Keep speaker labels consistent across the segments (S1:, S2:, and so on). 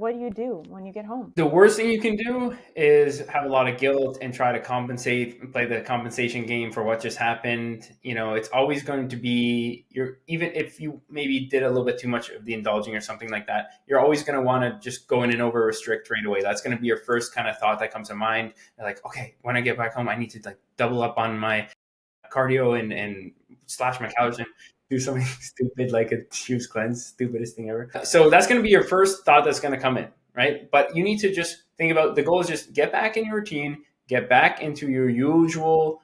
S1: what do you do when you get home?
S2: The worst thing you can do is have a lot of guilt and try to compensate and play the compensation game for what just happened. It's always going to be even if you maybe did a little bit too much of the indulging or something like that, you're always going to want to just go in and over restrict right away. That's going to be your first kind of thought that comes to mind. You're like, okay, when I get back home, I need to like double up on my cardio and slash my calories and do something stupid like a juice cleanse, stupidest thing ever. So that's going to be your first thought that's going to come in, right? But you need to just think about the goal is just get back in your routine, get back into your usual,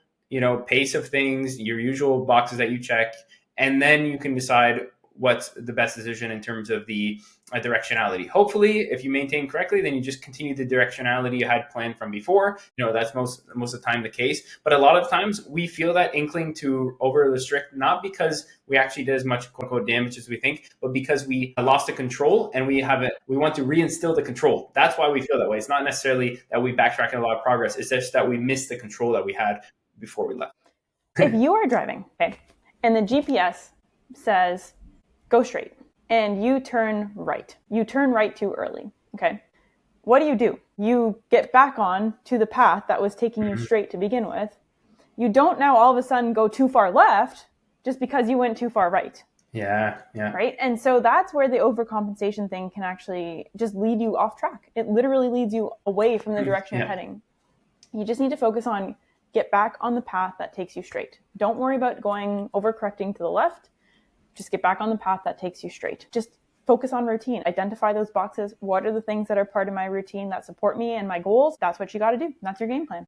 S2: pace of things, your usual boxes that you check, and then you can decide what's the best decision in terms of the directionality. Hopefully, if you maintain correctly, then you just continue the directionality you had planned from before. That's most of the time the case. But a lot of times we feel that inkling to over restrict, not because we actually did as much quote unquote damage as we think, but because we lost the control and we want to reinstill the control. That's why we feel that way. It's not necessarily that we backtracked a lot of progress. It's just that we missed the control that we had before we left.
S1: If you are driving, okay, and the GPS says go straight, and you turn right. You turn right too early, okay? What do? You get back on to the path that was taking you straight to begin with. You don't now all of a sudden go too far left just because you went too far right.
S2: Yeah.
S1: Right? And so that's where the overcompensation thing can actually just lead you off track. It literally leads you away from the direction you're heading. You just need to focus on get back on the path that takes you straight. Don't worry about going overcorrecting to the left. Just get back on the path that takes you straight. Just focus on routine. Identify those boxes. What are the things that are part of my routine that support me and my goals? That's what you got to do. That's your game plan.